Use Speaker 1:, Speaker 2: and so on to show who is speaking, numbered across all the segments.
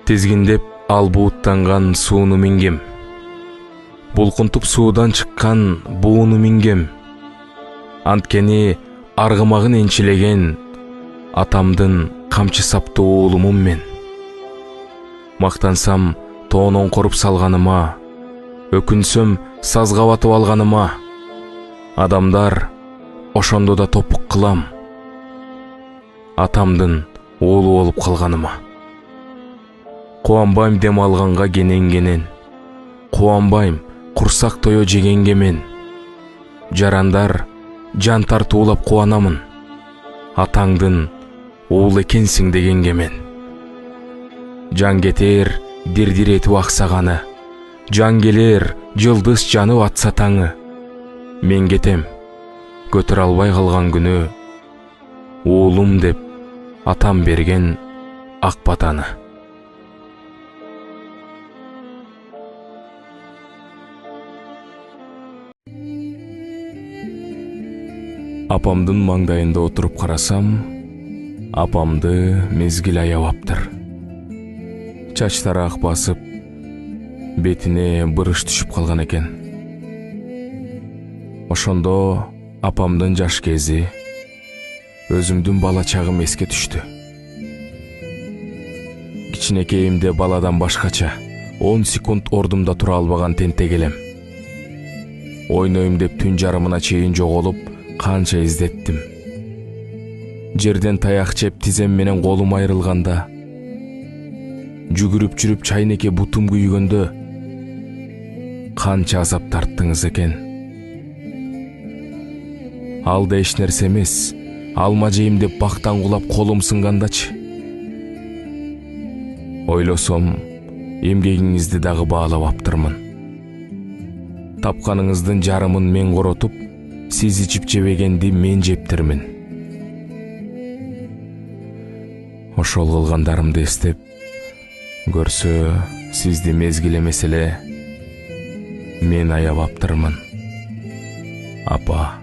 Speaker 1: Тизгиндеп ал бууттанган сууну мингем. Булкунтуп суудан чыккан бууну мингем. Анткени аргымагын энчилеген атамдын камчы саптуу уулумун мен. Мактансам тоонон коруп салганыма, өкүнсөм сазга батып алганыма. Адамдар ошондо да топук кылам. Атамдын уулу болуп калганыма. Кубанбайм дем алганга кенен. Кубанбайм курсак тое жегенге мен. Жарандар жан тартуулап кубанамын. Атаңдын уул экенсиң дегенге мен. Жан кетер дирдир этип аксаганы, жан келер жылдыз жанып атса таңы. Мен кетем, көтөрө албай калган күнү, уулум деп атам берген ак батаны. Апамдын маңдайында отуруп карасам, апамды мезгил аябаптыр. Чачтары ак басып, бетине бырыш түшүп калган экен. Ошондо апамдын жаш кези, өзүмдүн бала чагым эске түштү. Кичинекейимде баладан башкача 10 секунд ордумда тура албаган тентек элем. Ойнойм деп түн жарымына чейин жоголуп, канча издеттим. Жерден таяк жеп тизем менен колум айрылганда, жүгүрүп жүрүп чайнеке бутум күйгөндө, канча азап тарттыңыз экен. Ал да эч нерсе эмес, алма жейм деп бактан кулап колум сынгандачы. Ойлосом, эмгегиңизди дагы баалап аптырмын. Тапканыңыздын жарымын мен коротуп, сиз ичип жебегенди мен жептирмин. Ошол кылгандарымды эстеп, көрсө сизди мезгил эмес эле мен аябаптырмын, апа.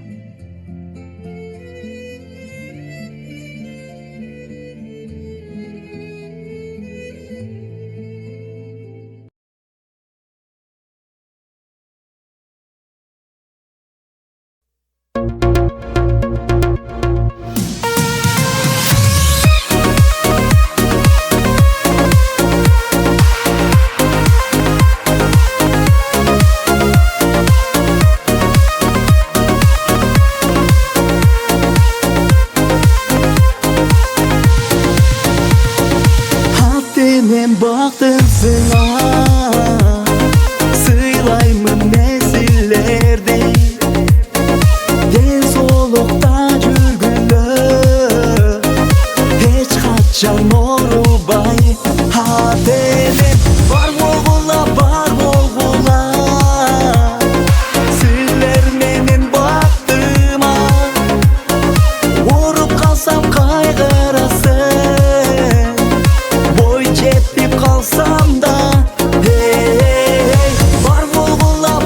Speaker 2: Мен бактым сыңа, сыйлаймын несиллерди, ден соолукта жүргүлө, эч качан оорубай. Атенем бар болгула, силер менен бактыма, ооруп калсам кайгырасың, бой жетип калсам да. Бар болгула,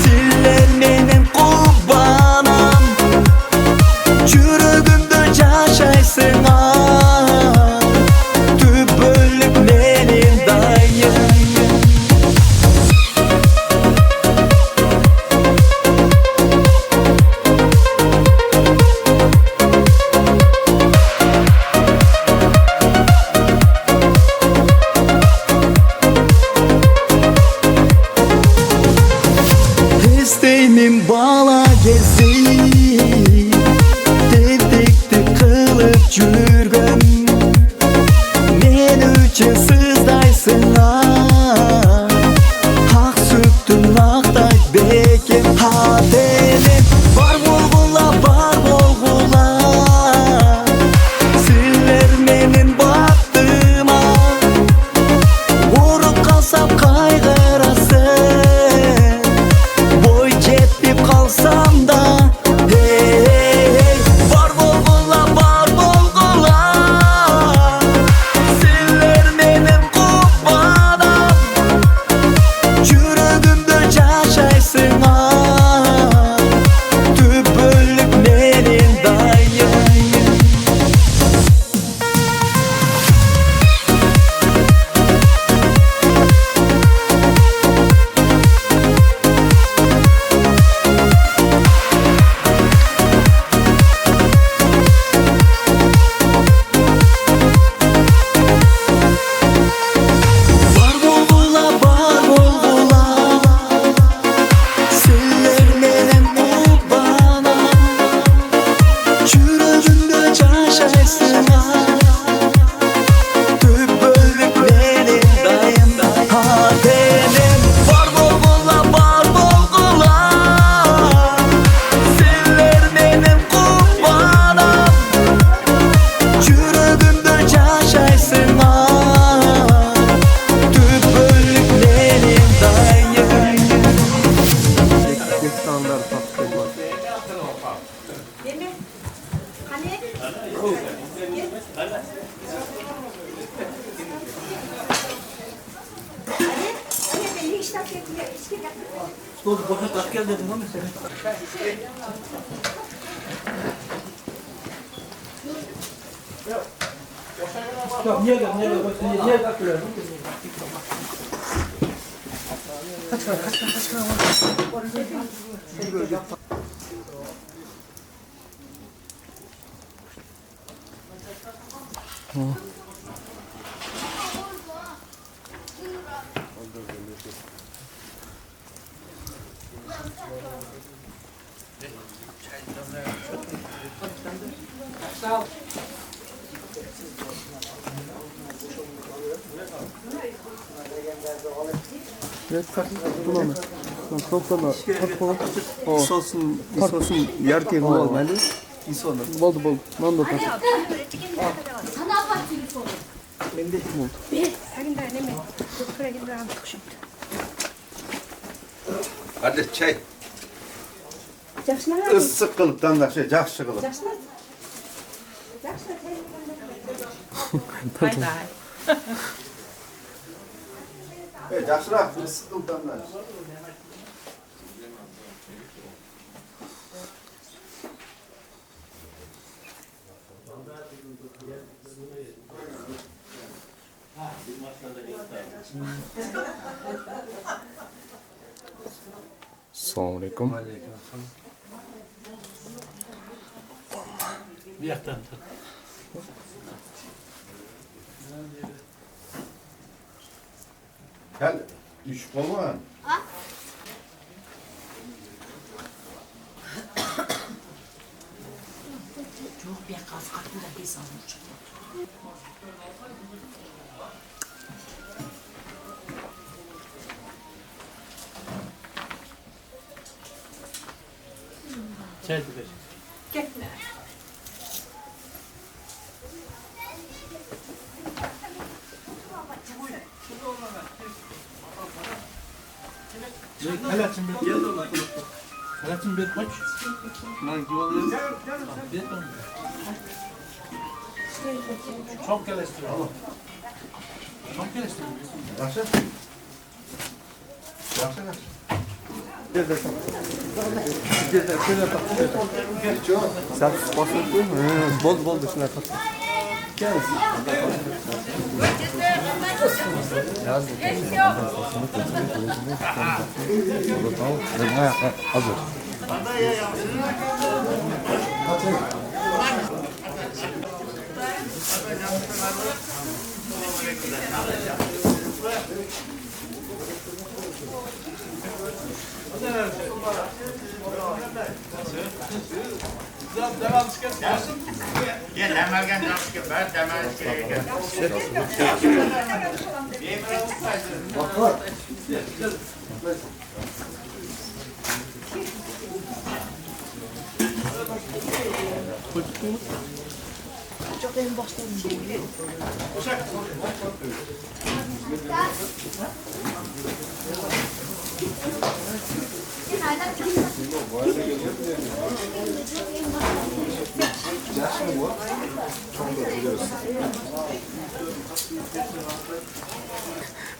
Speaker 2: силер менен кубанам, жүрөгүмдө жашайсың. Түбөлүк менин дайым. İsteyim bala kezi, tentекти кылып жүргөн, мен үчүн сыздайсың, ак сүттүн актай бекем. Атенем бар болгула, силер менен бактыма, ооруп калсам кайгырасың, бой жетип калсам да.
Speaker 3: Oldu boşa tak gel dedim ama seni. Tamam niye gel niye gel bak niye tak gel.
Speaker 4: İsosun yerken olmalı. İsonu.
Speaker 5: Болды. Мынандай тас.
Speaker 4: Hadi çay.
Speaker 6: Жақсылар.
Speaker 4: Issiq qilib tanlashi, yaxshi qilib.
Speaker 6: Жақсылар.
Speaker 4: Yaxshiroq issiq qilib tanlash.
Speaker 5: Assalomu alaykum.
Speaker 3: Bir yaktan tak.
Speaker 4: Gel, düşüp olma.
Speaker 6: Жоқ, бия қасқаттың да бес алып жүр.
Speaker 3: Çay tıkaş. Kalatın bir gel de bak. Kalatın bir koç. Ben güvenli. Bir ton. Çok geliştiriyor. Çok geliştiriyor.
Speaker 4: Yaxshi. Yaxshi.
Speaker 5: Sen basıp koy. Болды, şuna tak. Hazır.
Speaker 7: Gel hemen çıkıp ben hemen gel.
Speaker 6: Жоқ, енді бастаймын.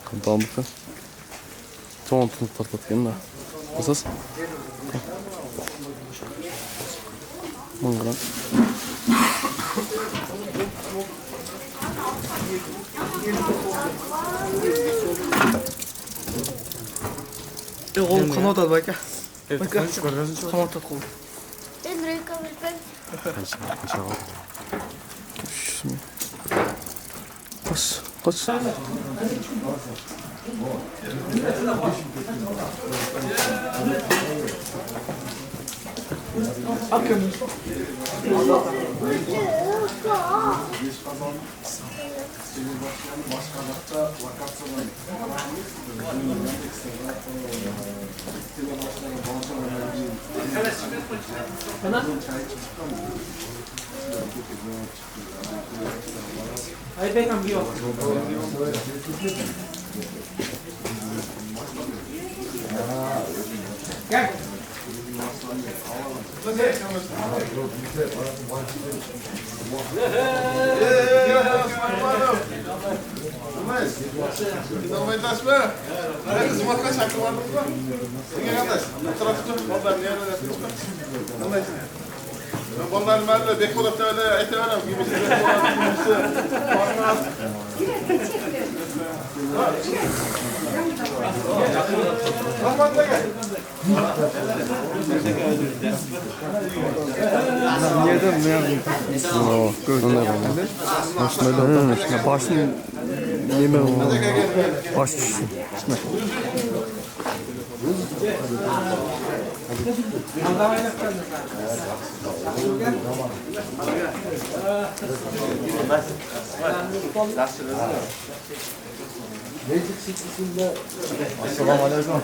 Speaker 5: Қамталдық. Тоғын тұнып тартаткен да. Қосас? Мыңғыран.
Speaker 3: Oğlum kanat al bak. Bak. Kanat al oğlum.
Speaker 5: Қаншаға. Қос.
Speaker 3: Akın. Hayır Beykan bir yok. Gel.
Speaker 8: Bunlar nerede? Dekorat öyle eteverem gibi.
Speaker 5: Yedim ne yapayım? Gördüm. Başını yeme o. Baş düşsün. Assalamu alaikum.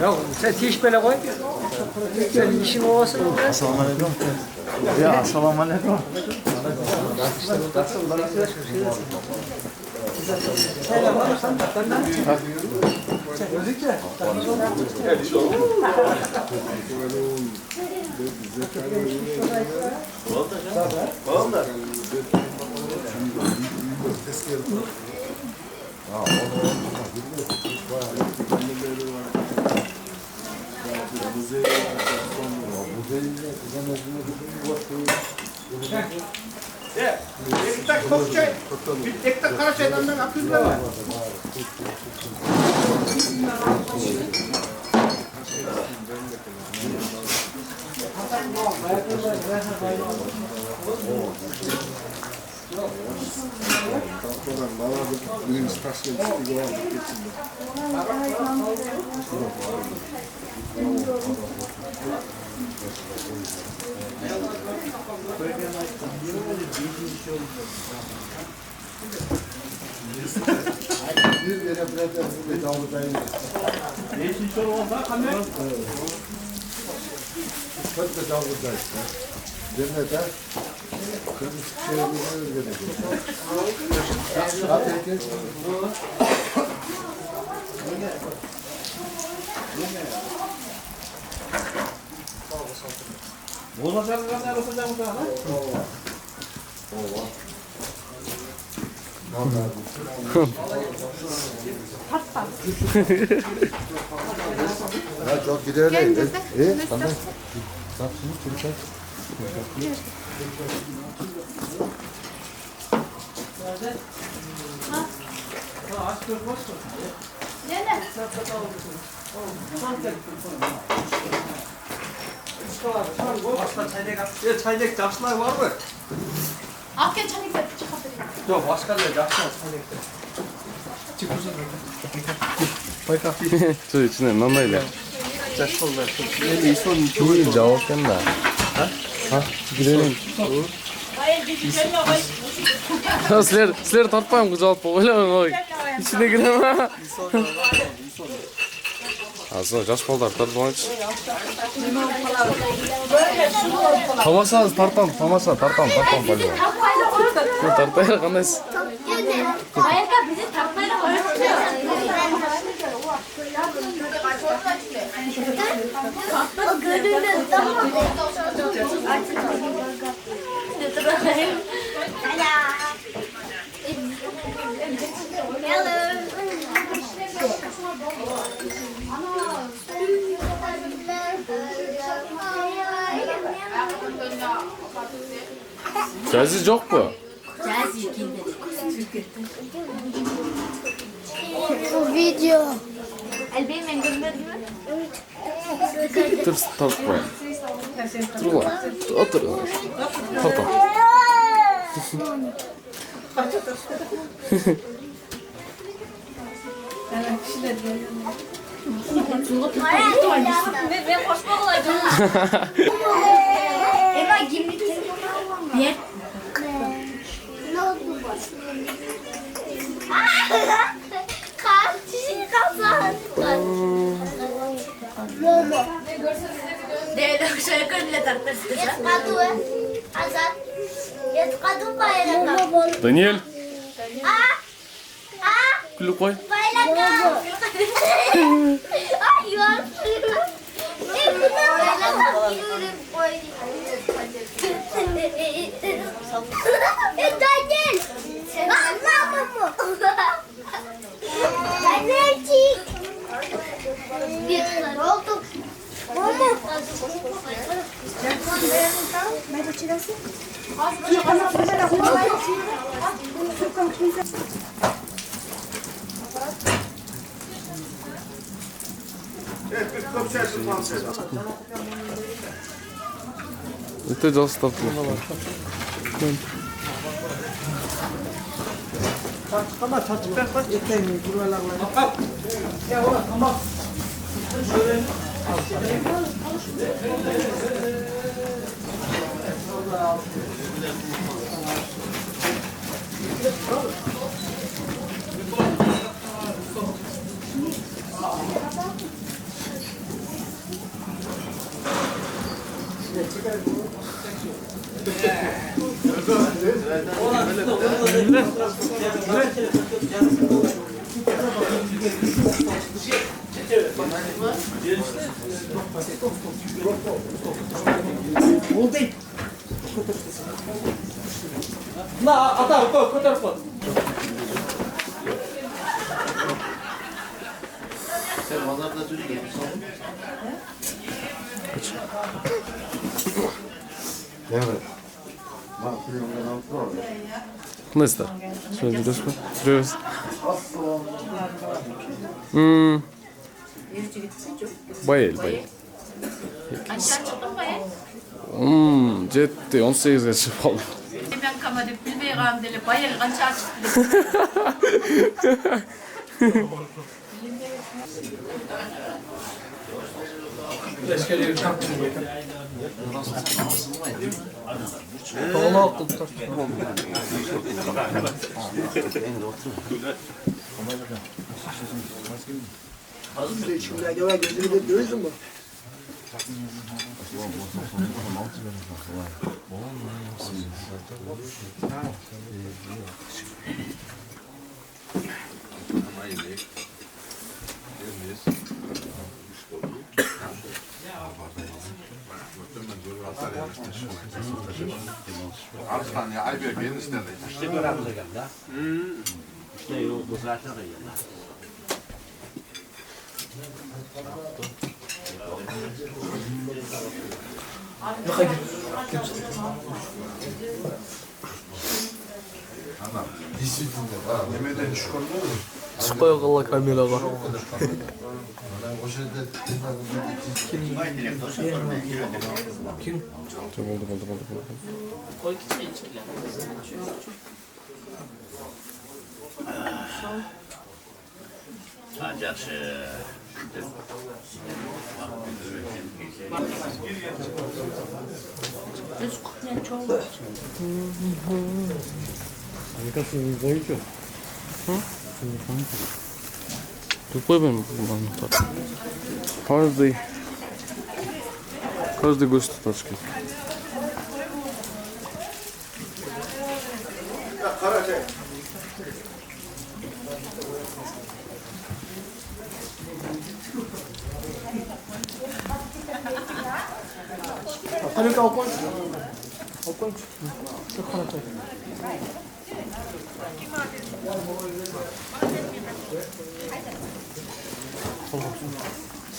Speaker 9: Ya sen hiç böyle koy. Sen işin olsun.
Speaker 5: Assalamu alaikum. Ya assalamu alaikum.
Speaker 8: Ekmek kokçay. Ekmek Karaçay'dan akıllı var.
Speaker 4: Ya çok giderler. Tamam.
Speaker 5: Başka çaylak yaşlar var mı?
Speaker 6: Akya çanik de çıkartırım.
Speaker 5: Yok başka da yaşlar çaylak.
Speaker 1: 저 içine nanayla.
Speaker 5: Yaşlar.
Speaker 1: 이 저었겠나? gidelim. Sizler tartmayın bu cevap oylayın oy. İçine gireme. Aslında yaş balдар tartmayın. Tamasanız tartam böyle. Tartayla kanayız.
Speaker 6: Ayakta bizi takmayla koyuyor. O gönüllü tamam.
Speaker 1: Caziz yok mu?
Speaker 6: Bu video. Elbette ben gönderdim.
Speaker 1: Dur tartma. Dur lan. Otur. Tartam.
Speaker 6: Ben koşmak olaydım. Eva gimlik telefonu almam. Ver. Ne oldu bu? Kaç kişi kazandı? Lobo. Değerli şarkı ile tartıştık. Yatkadı. Azat. Yatkadı bayrağı.
Speaker 1: Daniel.
Speaker 6: Aa.
Speaker 1: Kulü koy.
Speaker 6: Bayrağı. Ay yansın. Daniel. Anlamam mı? Anneciğim. Bir oldu. Mama.
Speaker 8: Evet, bir top çarşı panser.
Speaker 5: Это достаточно.
Speaker 3: Ama çocuklar bak yeteneği buralarla. Ya ola tamam. Na ata koy tarafa.
Speaker 8: Sen pazarda çocuk yapmışsın.
Speaker 4: Evet. Bak, filmden altı var.
Speaker 5: Мистер, что идешь? Привет. Bayıl.
Speaker 10: Aşağı çıktın mı?
Speaker 5: Жетті, 18'e çıkıp aldım.
Speaker 10: Ben kamadı bilmeyiğim deli bayıl aşağı çıktı.
Speaker 8: Arslan ya Ayberk enişten de.
Speaker 7: İşte göramıza geldi ha. İşte yok bu zaten de geldi.
Speaker 8: Anam. Disiplin'de. Ha, yemeden çıkıyor mu?
Speaker 5: Çıkıyor Allah kameraga.
Speaker 4: O şeyde
Speaker 5: Oldu.
Speaker 10: Koy küçüğe çıkıyor.
Speaker 7: Acası.
Speaker 10: Biz kutuya çok.
Speaker 5: Тупой блин, каждый гость тачки.
Speaker 3: Hadi kalk koy. Kalk koy. Çok kana koy.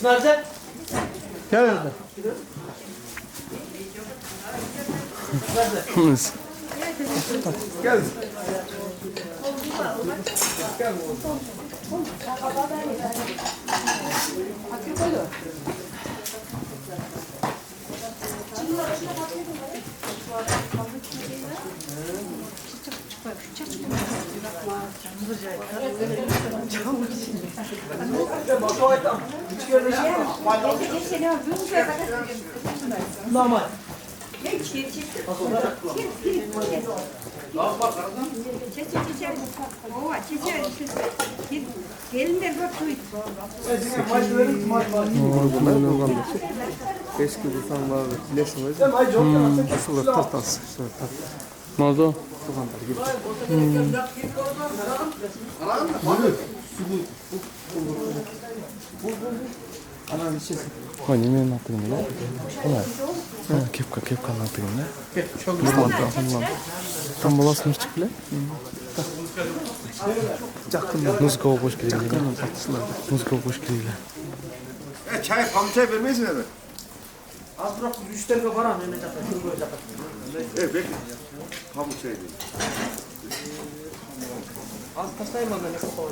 Speaker 3: Sınavca. Gel önüne. Gel. Normal.
Speaker 5: Eski bir tane vardı. Bilesin öyle. Şurada tartası. Nerede o? Ananı içesin.
Speaker 1: Ой, немен атыгын да? Ана. Кепканы атыгын да?
Speaker 5: Çok
Speaker 1: Там баласын ичип беле?
Speaker 5: Жақын.
Speaker 1: Музыка окуш керек. Музыка окуш керек.
Speaker 4: Çay, çay vermeyisin mi?
Speaker 9: Az bırak biz 3 tane var anne ne yapar? Şunu böyle yapar.
Speaker 4: Evet, bekle. Pamuk çay değil.
Speaker 9: Az taşlayayım anne ne kadar var.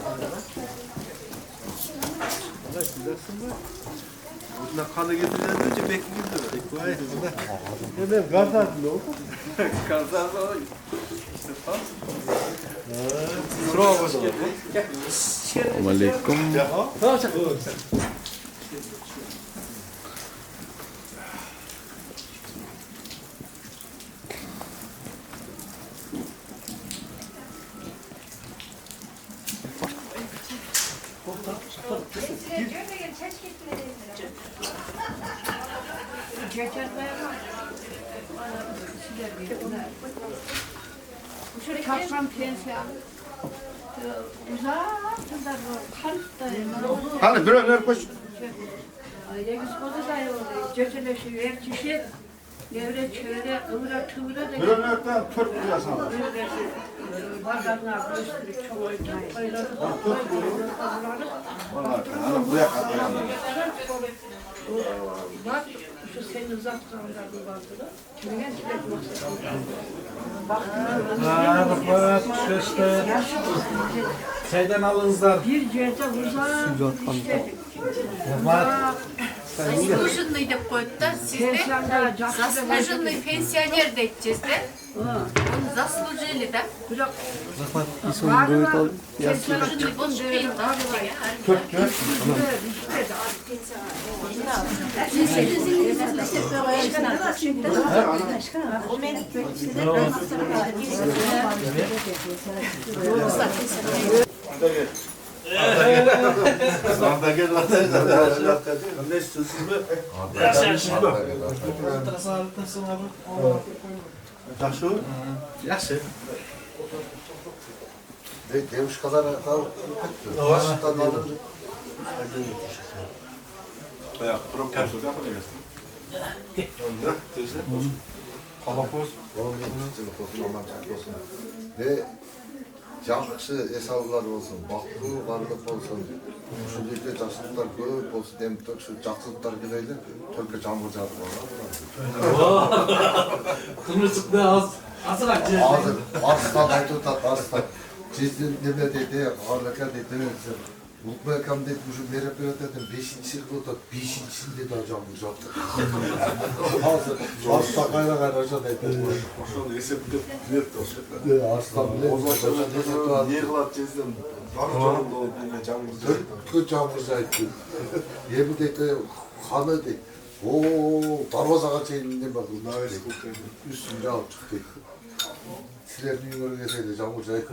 Speaker 3: Buna kanı getireceğiz önce bekliyordu. Hemen kardan ne oldu? Kardan ne oldu? İşte tam. Sıra hoş geldin.
Speaker 1: Aleyküm.
Speaker 9: Tamam çak.
Speaker 10: Kapsam pensiyon. Uzakta kalptayım.
Speaker 4: Hani bir öner koş.
Speaker 10: Yegiz kodu da yok. Götüleşiyor. Her kişi devre çöre, ıvra tıvra da
Speaker 4: Bir önerden 4 lira sana.
Speaker 10: bardaklar gösterip çok oynayın.
Speaker 4: Buraya kadar.
Speaker 10: Bak şu senin uzaktan vardı. Kimin
Speaker 3: Bak işte. Şeyden alınızlar.
Speaker 10: bir yerde uzak işte.
Speaker 6: Заслуженный деп қойды да, сізде заслуженный пенсионер дейді жезде. Оны заслужили да.
Speaker 5: İsmini böyle al.
Speaker 6: Заслуженный бұл жүйен
Speaker 8: Lan da gel lan.
Speaker 3: Ne istiyorsunuz mu? Tasarrıftasın abi. Yaxşı. Yaxşı.
Speaker 4: Девушкалар Вашингтон алır.
Speaker 8: Ya, prom kapsül yapacağız. Kalapos.
Speaker 4: Ve жақсы эс алулар болсын, бактылуу барлык болсын. Ушул жерде жакшылыктар көп болсун, демек ушу жакшылыктар келели, только жамгыр жаап
Speaker 3: Kımırcıklı azır acı.
Speaker 4: Азыр Арыстан айтып атат, Арыстан. Жизден неме дейт, Арлака дейт, Улукбекам дейт, ушу мероприятиядан 5-чи жыл өтөт, 5-чисинде да жамгыр жаапты. Азыр Арыстан кайра ошо дейт.
Speaker 8: Ошону эсептеп билет ошо.
Speaker 4: Арыстан
Speaker 8: Не кылат жезден баары жолунда болуп эмне жамгыр жаап.
Speaker 4: Төрткө жамгыр жаайтты. Эми дейт, ханы дейт. Дарбазага чейин неме кылды. Үстүн жаап чыкты дейт. Силердин үйүңөргө келсейди жамгыр жайып.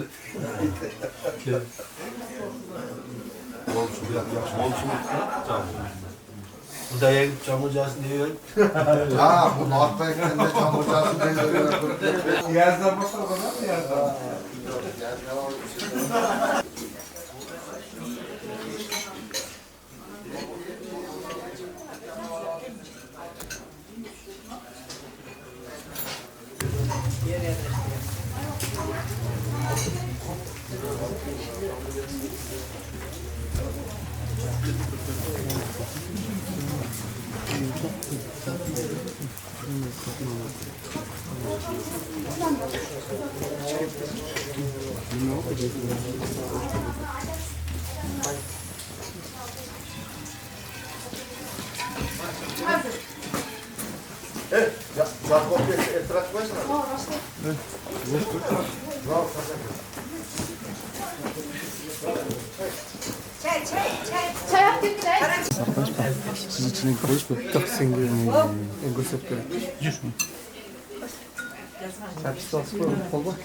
Speaker 3: Burada yayıp camı casın diyor.
Speaker 4: Bunu atma ekranında jамгыр жаасын deyip.
Speaker 3: Yazdan başladı mı yazdan?
Speaker 4: Zakop etraf başına.
Speaker 6: Çay yaptık da.
Speaker 1: Siz içine koyuş mu?
Speaker 5: Tak sen gel. Gösterip gel. Serpistası koy, kol bak.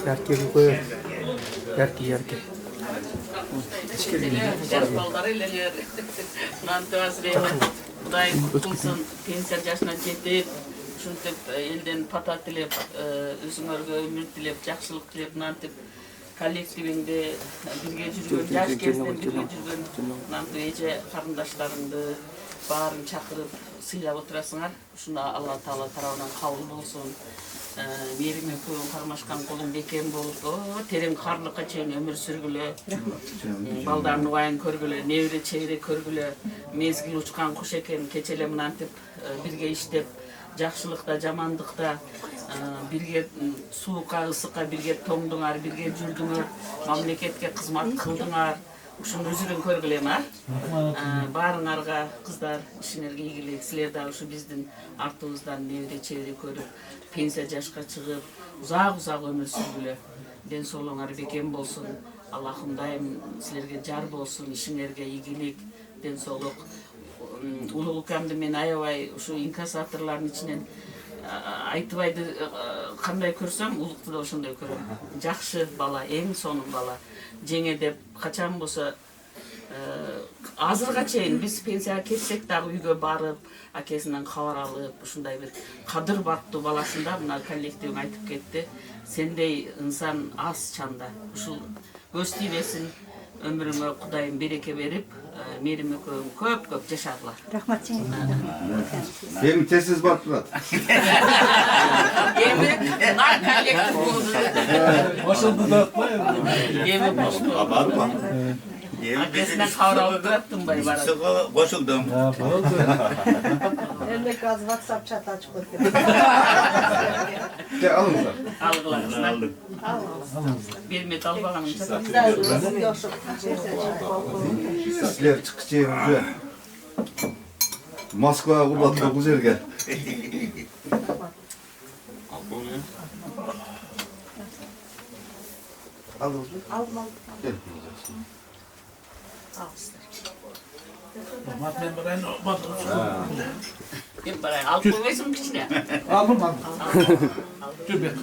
Speaker 5: Erkeği koy. Erkeği.
Speaker 10: Жас балдар элелер. Нантыбас реймет. Кудай кылсын пенсия жашына жетип, ушинтип элден пата тилеп, өзүңөргө өмүр тилеп, жакшылык тилеп, нантип
Speaker 11: коллективиңде бирге жүргөн, жаш кезинен бирге жүргөн мынантип эже карындаштарыңды баарын чакырып сыйлап отурасыңар. Ушуна Алла Таала тарабынан кабыл болсун. Мээриң экөөң кармашкан колуң бекем болуп, терең карлыкка чейин өмүр сүргүлө. Балдарын убайын көргүлө, небере чебере көргүлө. Мезгил учкан куш экен, кече эле мынантип бирге иштеп, жакшылыкта, жамандыкта бирге суукка, ысыкка бирге тоңдуңар, бирге жүрдүңөр, мамлекетке кызмат кылдыңар. Ушуну өзүрүн көргүлөм, баарыңарга кыздар ишиңерге ийгилик. Силер да ушу биздин артыбыздан небере чебере көрүп, пенсия жашка чыгып, узак өмүр сүргүлө. Ден соолугуңар бекем болсун. Аллахым дайым силерге жар болсун, ишиңерге ийгилик, ден соолук. Улуг укамды мен аябай ушу инкассаторлордун ичинен Айтыбайды кандай көрсөм, улукту да ошондой көрөм. Жакшы бала, эң сонун бала. Жеңе деп качан болсо азырга чейин биз пенсияга кетсек дагы үйгө барып, акесинен кабар алып, ушундай бир кадыр баттуу баласында мына коллективиң айтып кетти. Сендей инсан аз чанда. Ушул көз тийбесин, өмүрүңө Кудайым береке берип, Мээрим экөөң көп жашагыла.
Speaker 10: Рахмат жеңе.
Speaker 3: Эми тесиз барып турат.
Speaker 11: Эми на коллектив болду.
Speaker 9: Ошондо да атпай.
Speaker 11: Эми болду.
Speaker 7: Барма.
Speaker 11: Акесинен кабар алып тураттымбай барат.
Speaker 7: Кошулдум.
Speaker 10: Эле газ WhatsApp чат ачып коюп.
Speaker 3: Алыңыздар.
Speaker 11: Алгылаңыздар. Бермет албаганым чат.
Speaker 3: Силер чыкчы уже Москвага курбаттуу бул жерге. Алдыңызбы?
Speaker 10: Алдым.
Speaker 9: Мен барайын,
Speaker 11: Мен барайын, алып койбойсуң кичине.
Speaker 9: Алдым. Жүрбек.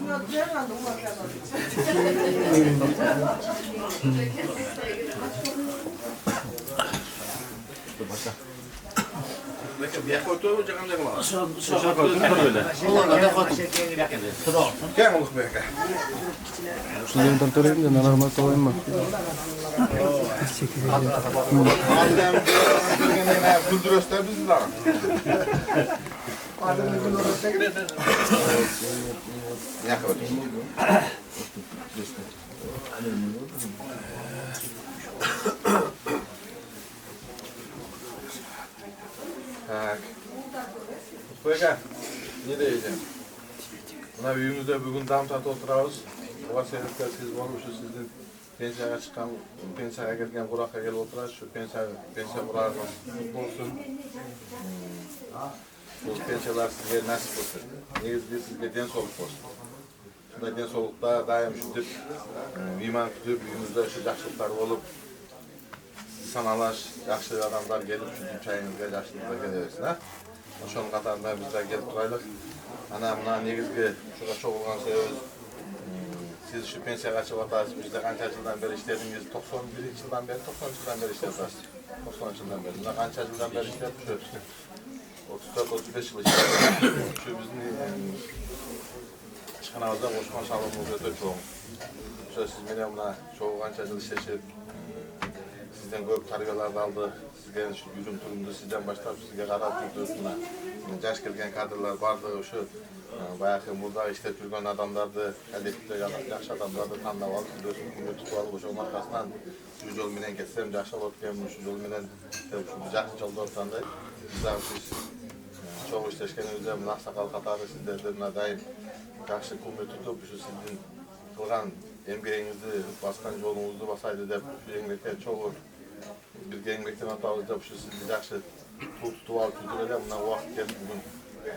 Speaker 5: Şundan töreyim de narama koyayım mı?
Speaker 3: Güldüröster bizi lan. Koyka, ne diyeceğim? Buna büyüğümüzde bugün dam tatı oturağız. O sebepler siz olmuşuz sizin pensiyaga çıkan, pensiyaga gelgen kurakka gelip oturağız. Şu pensiya kurağınız mutlu olsun. Bu pensiyalar sizge nasip olsun. Negizli sizge den soluk olsun. Şunda den solukta daim şüdüp, iman tutup, büyüğümüzde şu jakşılıklar olup, sanalaş, jakşı adamlar gelip şu çayınızga jakşılıkla geleversin ha. Oşonun katarında biz de gelip turaylık. Ana mına negizgi şuga çoğulgan sebebimiz siz şu pensiyaga çıkıp atasız, biz de kança yıldan beri işlediniz, 91 yıldan beri, 90 yıldan beri işlediniz. 90 yıldan beri, biz de kança yıldan beri işledip şu 34-35 yıl işledip şu bizim çıkınağızda koşman şalımız öte çoğun. Şu siz mene mına çoğu kança yıl işleşip sizden köp tarbiyalardı aldık. Sizge şu yürüm turumdu sizden başlap sizge qarab turdu. Jaş kelgen kadrlar bardı, şu bayaqı burada işlep жүрген adamlardı, коллективдеги жакшы adamlardı тандап алып, өзүм күнү тутуп алып, ошонун аркасынан şu жол менен кетсем жакшы болот экен, şu жол менен жакшы жолдо отургандай. Биз дагы чоң иштешкенибизде мына аксакал катары сиздерди мына дайым жакшы көмөк тутуп, şu сиздин кылган эмгегиңизди, баскан жолуңузду басайлы деп, эмгекке чогуу бирге эмгектен атабыз деп, şu сизди жакшы tutup alıp жүрдүк эле, мына убакыт келип бүгүн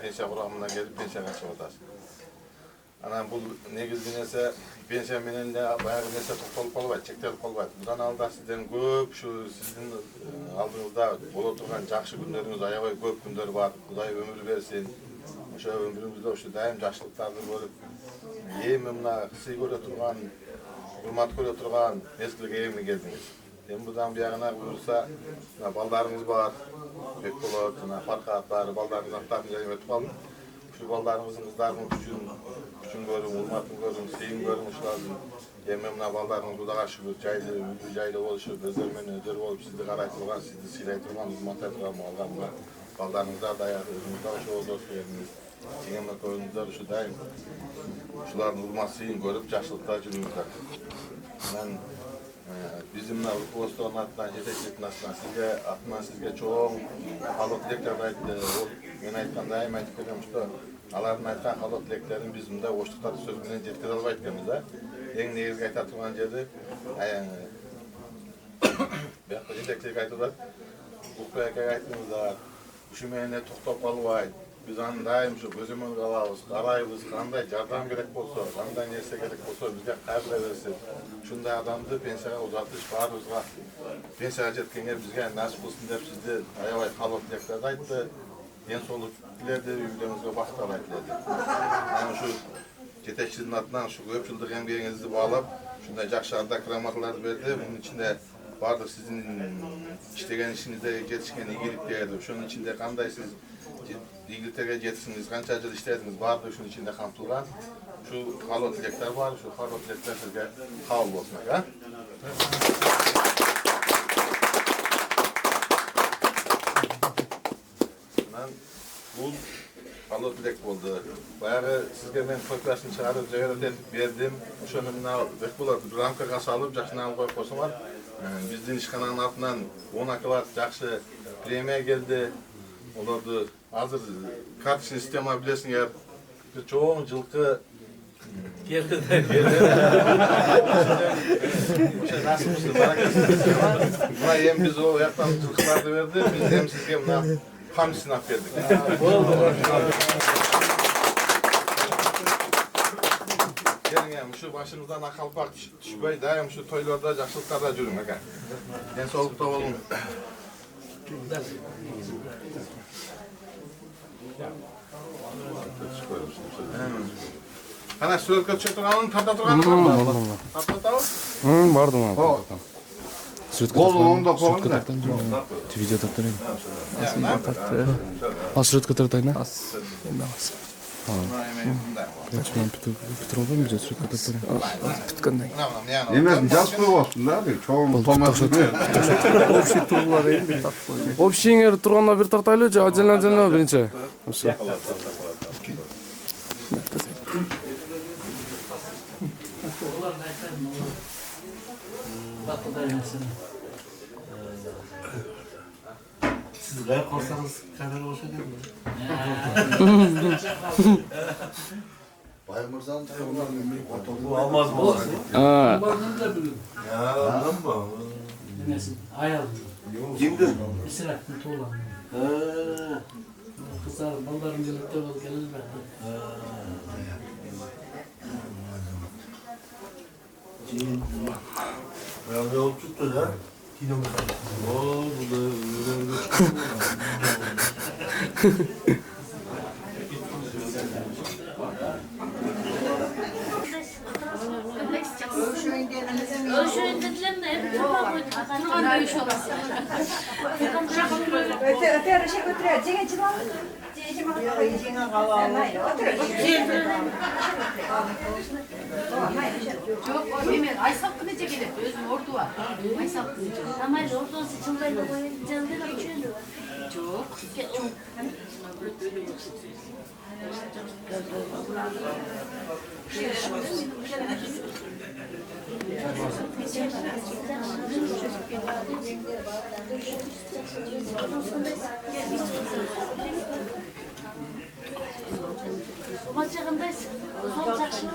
Speaker 3: pensiya kuramına gelip pensiyaga çıkıp atasız. Ana bu negizli nese pensiya menen de bayağı nese toktolup kalbayt, çektelip kalbayt. Budan alda sizden köp şu sizin aldığınızda bola turgan jakşı günleriniz aябай köp günler var. Kuday ömür versin. Oşa ömrümüzde şu daim jakşılıklardı görüp эми мына сый көрө турган, урмат көрө турган мезгилге эми келдиңиз. Эми будан биягына буюрса, балдарыңыз бар, Бекболот, Фаркат бар, балдарыңыз аттарын жайып өтүп калдым. Şu ballarыңыздын кыздарынын күчүн көрүң, урматын көрүң, сейин көрүң ушулардын Emem baldarning Xudoga şükür jaylı boluşup, özler bolup sizni qaray turgan, sizni siylay turgan, hurmatlay turgan alganlar. Baldarыңыздар даяр, өзүңүздөр ошо дос бериңиz. Жеңемне көрүңүздөр, ушу дайым. Ушулардын урматсын көрүп, жакшылыкта жүрүңүздөр. Мен bizim rukovodstvoning atынан, жетекчиликтин атынан sizge чоң халык тилектерди айтты. Мен айткандай, айтып берем, что алардын айткан халык тилектерин биз мындай оштуктарды сөз менен жеткизе албайт экенбиз, да. Эң негизги айта турган жери биякта жетекчилик айтып атат. Укбек акага айтыңыздар, ушу менен токтоп калбайт. Biz аны дайым ушу көзөмөл кылабыз, карайбыз, кандай жардам керек болсо, кандай нерсе керек болсо бизге кайрыла берсин. Ушундай адамды пенсияга узатыш баарыбызга пенсияга жеткенге бизге насип кылсын деп сизди аябай каалап тилектерди айтты. Ден соолук тиледи, үй-бүлөңүзгө бакыт тиледи. Мен ушу жетекчиликтин атынан ушу көп жылдык эмгегиңизди баалап, ушундай жакшы ардак грамоталарды берди. Мунун ичинде баардык сиздин иштеген ишиңизде жетишкен ийгиликтерди, ошонун ичинде кандай сиз ийгиликтерге жетишиңиз, канча жыл иштедиңиз, баардыгы ушунун ичинде камтылган. Ушу каалоо тилектер бар, ушу каалоо тилектер сизге кабыл болсун, а? Бул каалоо тилек болду. Баягы сизге мен копиясын чыгарып жиберет бердим. Ошону мына Бекболот рамкага салып, жакшынан коюп койсоңор, биздин ишкананын атынан 10 оклад жакшы премия келди. Оларды азыр карточный система билесиңер, бир чоң жылкы келди. Ошо насыпсыз баракасыз. Мына эми биз о жактан жылкыларды берди, биз эми сизге мына хамысын алып бердик. Келиңер, ушу башыңыздан акалпак түшпөй, дайым ушу тойлордо, жакшылыктарда жүрүң, ака. Ден соолукта болуң. Ana suratga tushib turganing, tarta turganing bormi? Tarta turib?
Speaker 5: Bordim.
Speaker 3: Qo'lni o'ngda qo'ying.
Speaker 5: Video tartayım. Suratga tartayın. Kaçman Petrova mı bize suratga tartayım? Bitkandan.
Speaker 8: Emas, jaz qo'yapsizlar, cho'ng tomosha.
Speaker 5: Общий турлар endi bir tartib qo'ying. Общийңер turganda bir tartaylı, acele birinchi. O'sha.
Speaker 8: Siz gayet korsanız kamera olsa değil mi?
Speaker 4: Bay Mirza'nın telefonlarını
Speaker 8: Bu almaz mı? Ya anladın mı?
Speaker 9: Ayal.
Speaker 8: Kimdir?
Speaker 9: Esrattın tuğlan. Kızlar, ballarım birlikte ol gelirler.
Speaker 8: Ya ne oldu tuttu da? Kilometre. Oo, bu da öyle
Speaker 6: Çok, hemen Aysal Kılıcı gelir, özüm ordu var. Aysal Kılıcı.
Speaker 10: Ama orada olsa çılbayla koyunca da uçuyordu.
Speaker 6: Çok.
Speaker 10: Maçağındaysın. Son çakşı.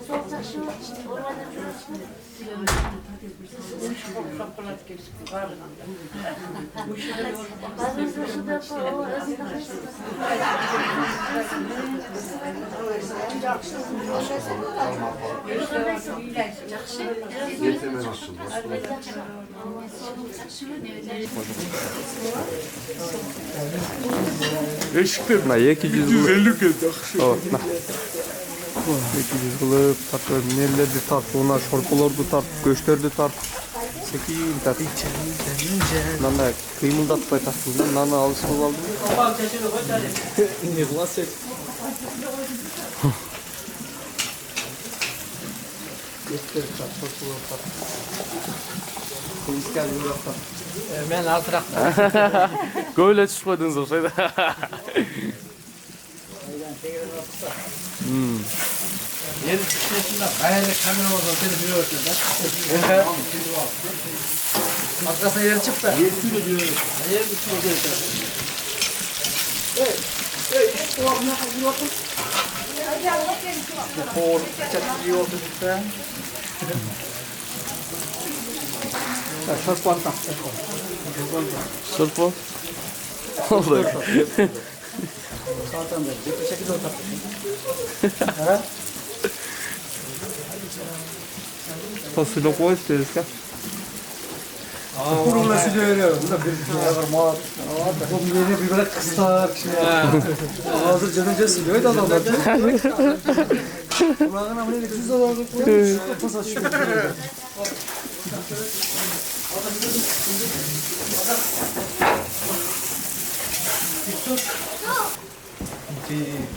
Speaker 10: Son çakşı. Orada durursun.
Speaker 5: Eşikler na 250 geldi. Evet, na. 200 kılıp, tartıp, nelerdi tartıp, ona şorpalardı tartıp, göçlerdi tartıp, Çekil tabii. Nana kıymıldatpay taktım da nana alışıp aldım.
Speaker 9: Babam çeşini koy hadi.
Speaker 5: Ne kılas çek. Yeter çatmak bulak. Kılıç geldi bulak.
Speaker 9: Men artırak.
Speaker 5: Böyle çıkmadınız o şeyde.
Speaker 9: Yeri çıkışında hayalde kamera olsa seni bir örtüyor da. Arkasına yer çıktı. Yer şöyle diyor. Yer çıktı.
Speaker 5: Kor çatı oldu işte.
Speaker 9: Şortpan tak.
Speaker 5: Sırpı. Oldu.
Speaker 9: Zaten de bir şekilde otak.
Speaker 5: Fasulye koy isteriz ka.
Speaker 9: Kurumla söylüyorum. Bunda bir şey var mı? Bu yeni bir böyle kısa şey. Hazır canınca söylüyor da adamlar. Kulağına böyle güzel olarak koymuş. Kafası açıyor.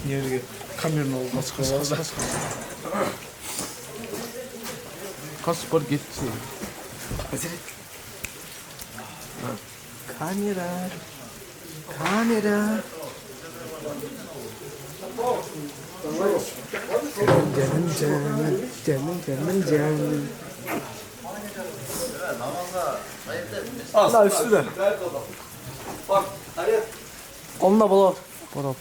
Speaker 5: Nereye? Kameranın oldu. Kaç. Kaspar gitti. Kamera. Canım. Allah üstüne.
Speaker 8: Bak hadi.
Speaker 5: Onunla bala. Para.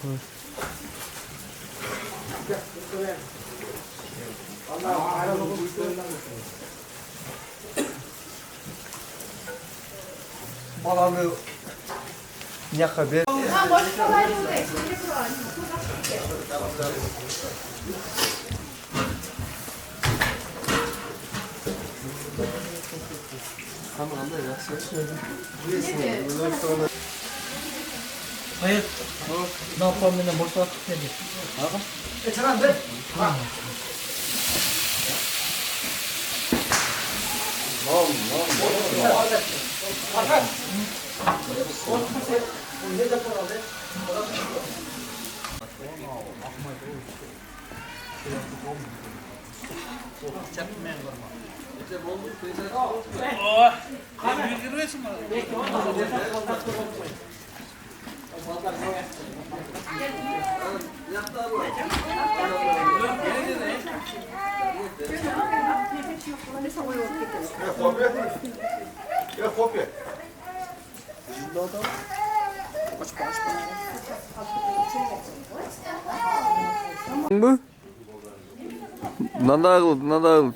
Speaker 9: Balanı yaka be.
Speaker 6: Ha başka var mı?
Speaker 9: Hayır. Ne yapalım ben boş vakit dedi. Tamam be.
Speaker 8: Kopya.
Speaker 5: Bu? Nadal.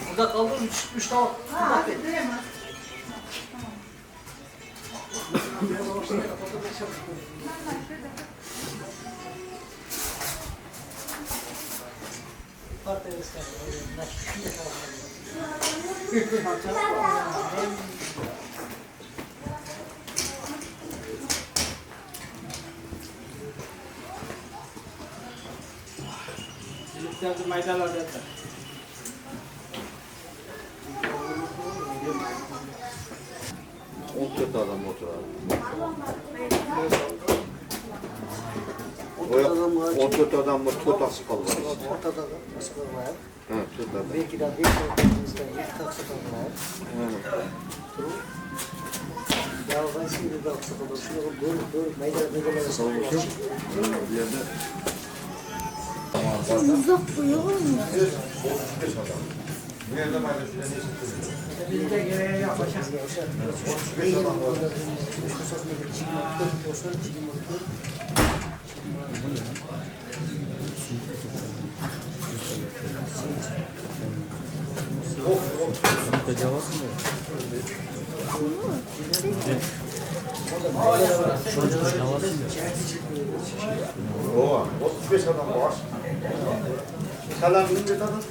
Speaker 9: Burada kaldı 3 tavuk. Maydalarda.
Speaker 8: 14 adam oturar. 14 adam mı tut asık olur.
Speaker 9: Ortada nasıl var?
Speaker 8: Ha, tut adam.
Speaker 9: Belki de bir tarafımızda bir taksa var. Ya ben şimdi de aksa olur. Şunu doğru meydana savunur.
Speaker 10: Uzak boyu var mı?
Speaker 9: Biz de gereğe yapacağız.
Speaker 8: O 35 adam var. Selam millet adam.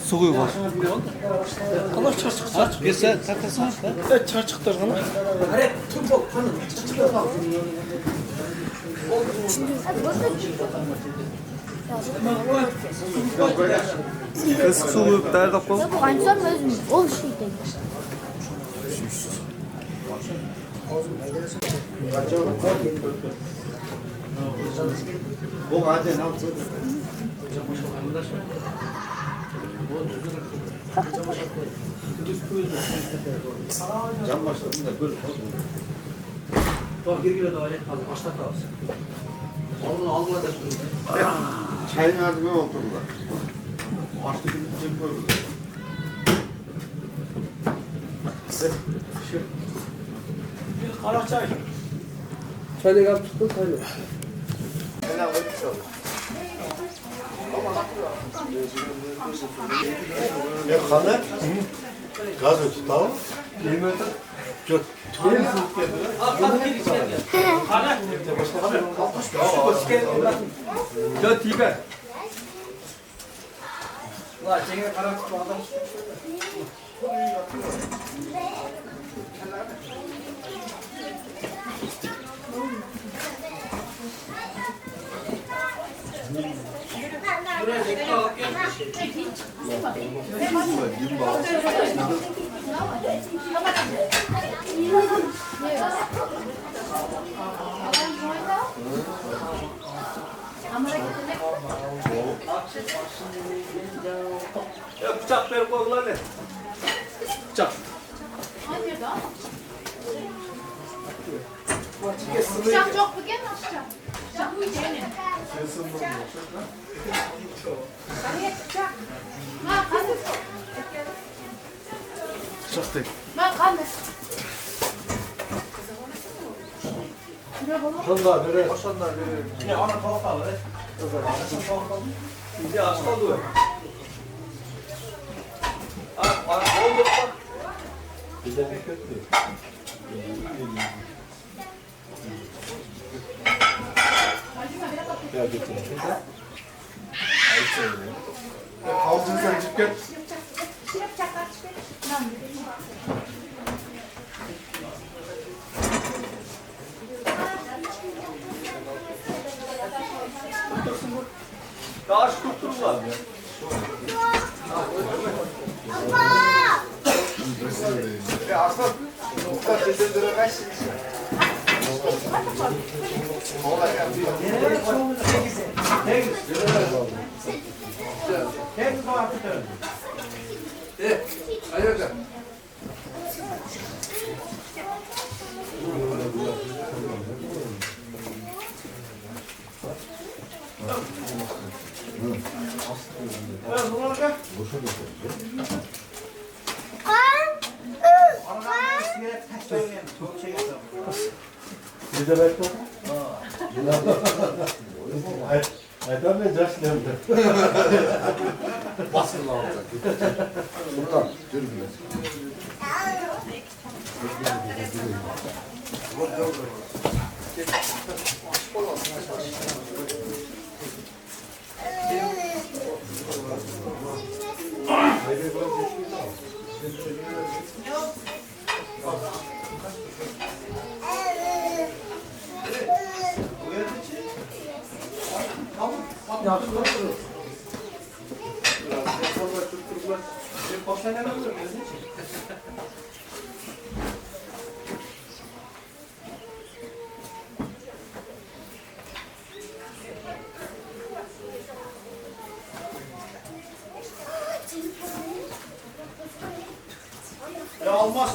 Speaker 9: Soğuğu var. Allah çarçık çarçık. Bir sen takasın. Evet çarçıklar ama. Hep tüm bok. Kız soğuk der kapı.
Speaker 10: Ya bu kancılar mı özüm? O şey değil.
Speaker 8: Bu hadi ne yaptın? Can başladım da böyle.
Speaker 9: Bak gir gire daire kaldı. Başta kalsın. Onu algıla da söyleyeyim.
Speaker 8: Çayın ardına oturdular. Açtı gibi cem koydular.
Speaker 9: Kara çay. Çayla gel tuttum çayla.
Speaker 8: Ne kanı? Gazı tutalım. Yok.
Speaker 9: Ya tibe. La cenge karak adam. Buraya
Speaker 7: Ya bıçak ver koydular ne? Bıçak.
Speaker 6: Bıçak çok mu gel aşağı? Bıçak bu içeri.
Speaker 4: Çok tek.
Speaker 6: Ben kalma.
Speaker 9: Şunlar böyle.
Speaker 7: Ne ana tavuk al he? İyice aç kaldı. Oldu bak.
Speaker 8: Kalçın sen çık gel.
Speaker 7: Daha aç tuttururlar.
Speaker 8: Ya aslan. Muhtar cesedlere kaç şey.
Speaker 9: Bir de bekle. Aydan ne caş ne oldu?
Speaker 4: Basın alacak. Buradan dürbün.
Speaker 7: Ya olmaz.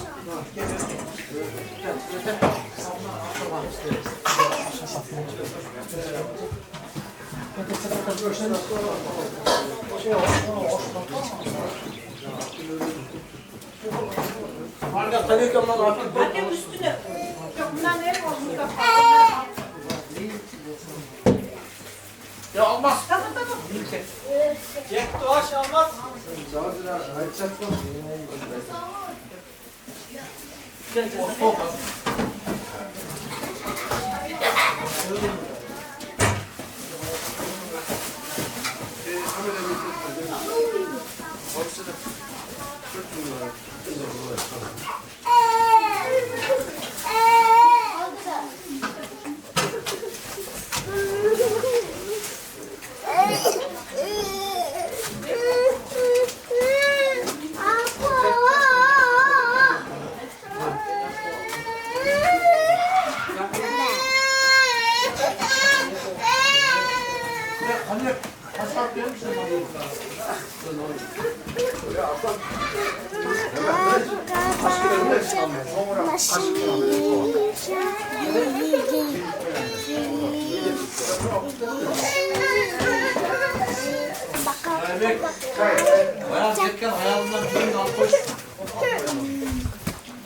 Speaker 7: Harika tabii ki ondan afiyet olsun.
Speaker 10: Annem üstüne. Yok bunlar ne olmuş?
Speaker 7: Ya olmaz.
Speaker 10: Tamam tamam.
Speaker 7: Yekti o aş olmaz.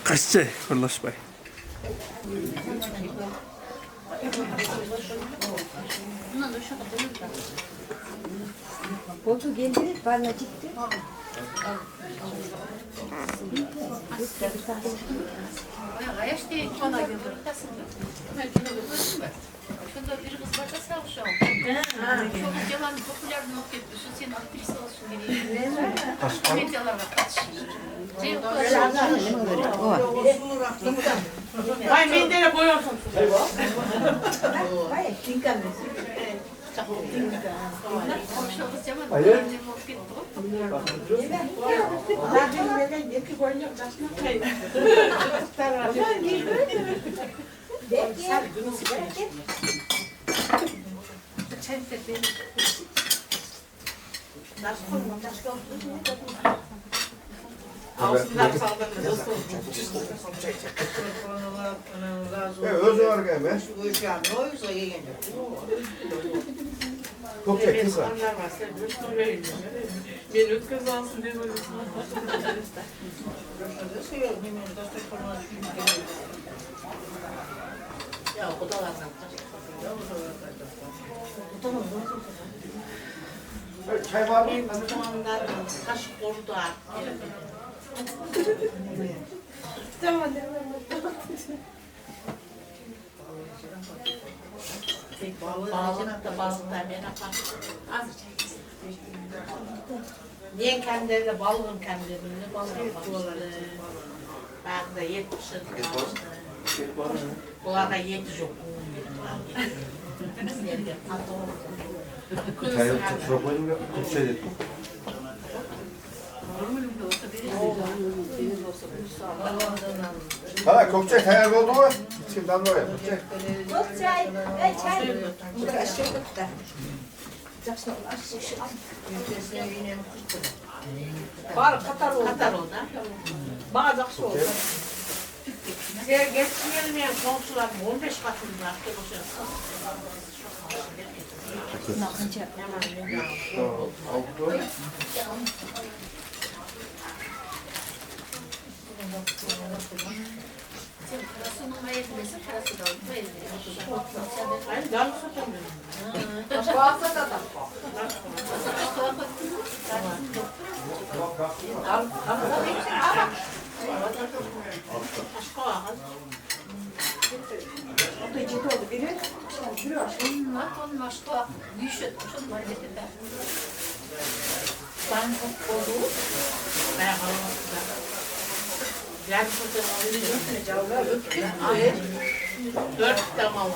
Speaker 5: Kaçtı Kurlaşbay.
Speaker 10: Bozu geldi bana gitti.
Speaker 6: Ayaş diye bana götürüp şunda bir kız var da savuşalım. Çok yalan popüler bir not etti. Şu senin aktrisi olsun diye. Medyalara katışır.
Speaker 11: Ay mendele boyuyorsun.
Speaker 6: Komşu kız yaman. Çok gitti o.
Speaker 8: Özü var gelme. Kopya kısa.
Speaker 11: Minut kazansın diye böyle. Ya o da var.
Speaker 8: Çay var mı?
Speaker 11: Kaşık orada. Bağlık da bazılarına az niye kendilerine balığın kendilerine balığın başladı. Ben de 70'in başladı. Bunlarda 7 yok.
Speaker 8: Çayı çok koyayım ya. Şey dedim. Hala kokçay tayar oldu mu? Şimdi anla oraya. Kokçay.
Speaker 10: Var Katar oldu.
Speaker 11: Katar oldu.
Speaker 10: Bazı oldu.
Speaker 11: Geçmeyelim komşular 15 katında
Speaker 6: Parasının verilmesi, parası da alıp verilmesi.
Speaker 11: Hayır, daha mı satamıyorum?
Speaker 10: Bazı da da. O da ciddi oldu. Biri şuraya.
Speaker 6: Nakon maşka güçlü çok marifetinde.
Speaker 11: Ben oldu. Ben aramazdım. Yani fotoğrafı 4 tam aldım.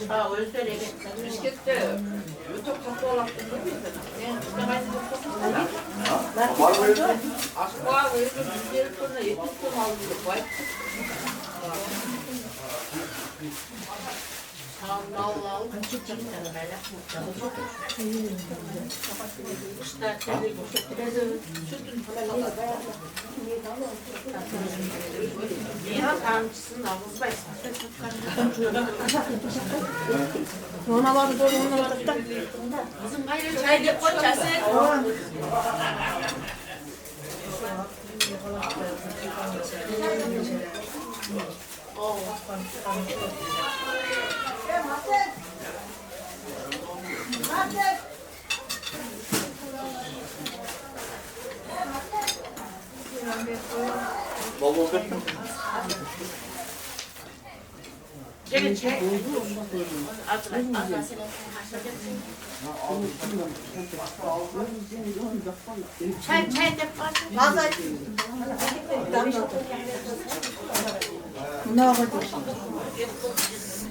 Speaker 11: Ha öyle
Speaker 10: Biskette öte kapı olarak aşklar öyle bir yere sonra yetiştim aldım. Vay.
Speaker 11: Allah
Speaker 10: Ona var doğru ona var da.
Speaker 6: Bizim gayrı çay da koçası.
Speaker 11: Gelin çay. Çay de
Speaker 10: Bazı ne yapacağız?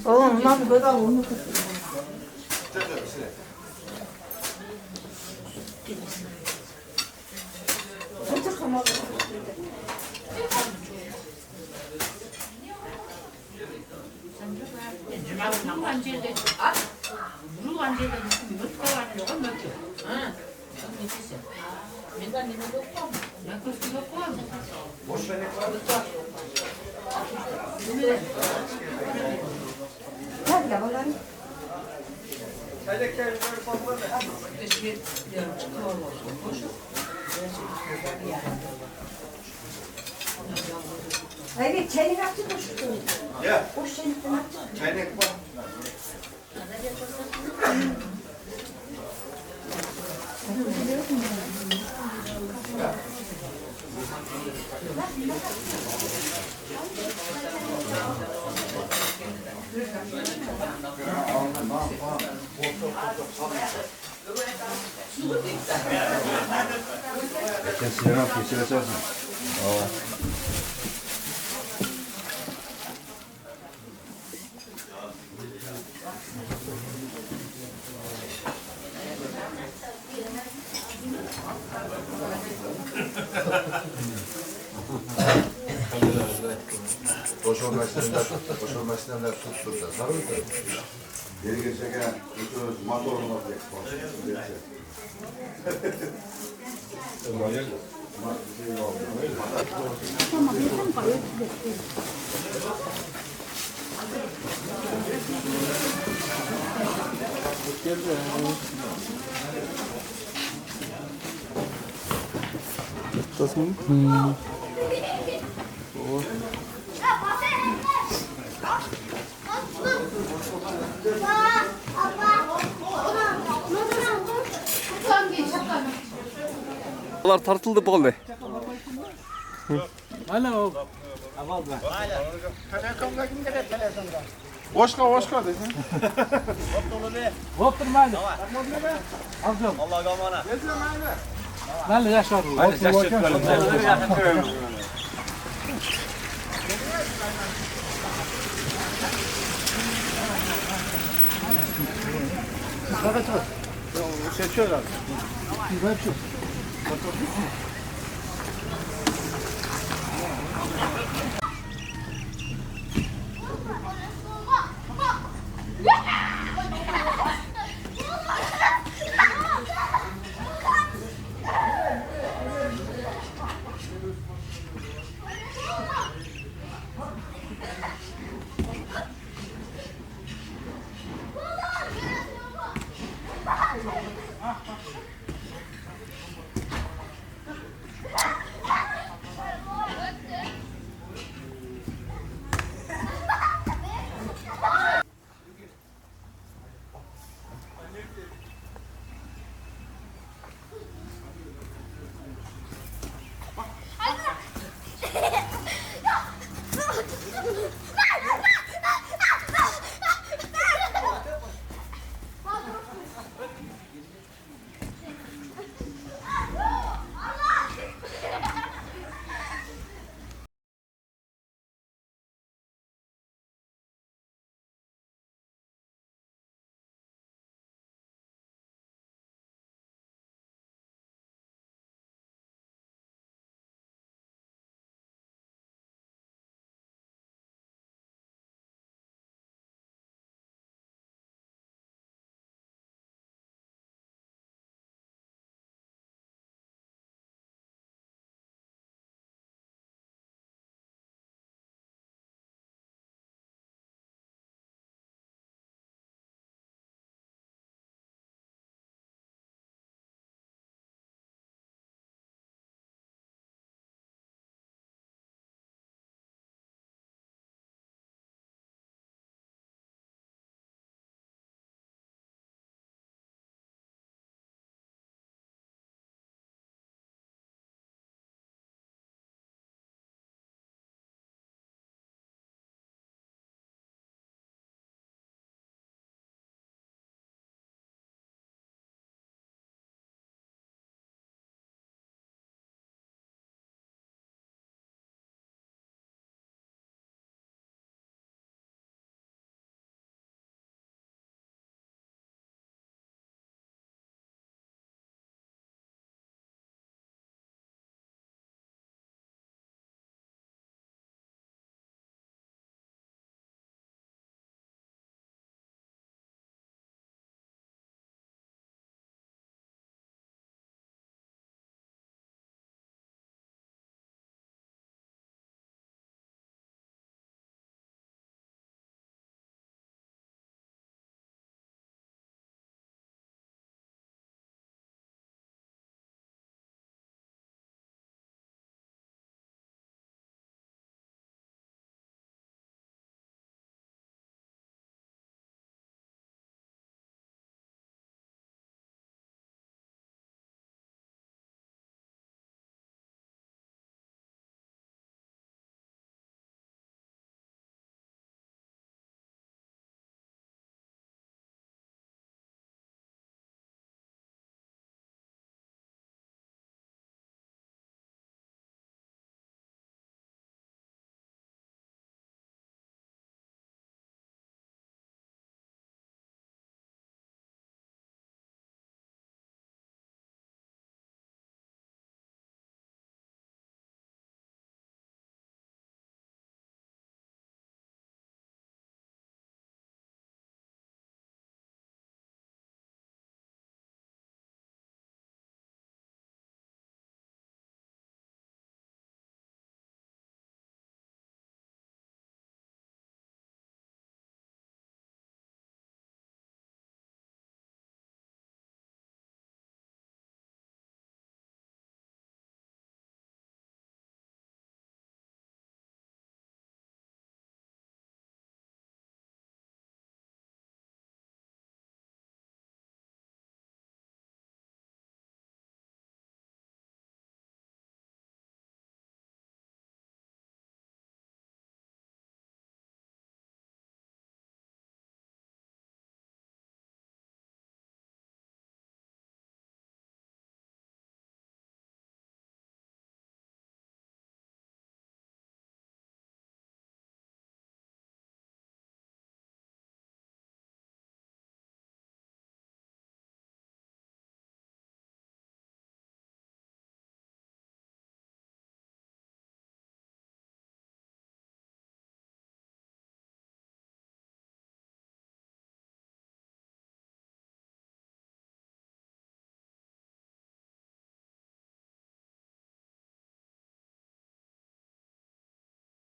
Speaker 10: Oğlum lan böyle onu
Speaker 6: Ruhan cilde. Ruhan cilde. Mutfağı var mı? Ha. Ben de ne yok mu? Ya kız yok mu?
Speaker 8: Boş ver ne var?
Speaker 10: Gel ya bakalım.
Speaker 8: Çayda kendini fazla ne?
Speaker 10: Evet, çayını açtı da şu.
Speaker 8: Ya.
Speaker 10: O şeyini açtı.
Speaker 8: Çayda var. Sen sigara al, keçir açarsın.
Speaker 4: Boşalma işlemler tuttu da. Sarı mı? Geri geçecek ya. Motor olmadı.
Speaker 5: Bunlar tartıldı bolne.
Speaker 3: Oşka desin.
Speaker 9: Seçiyorlar.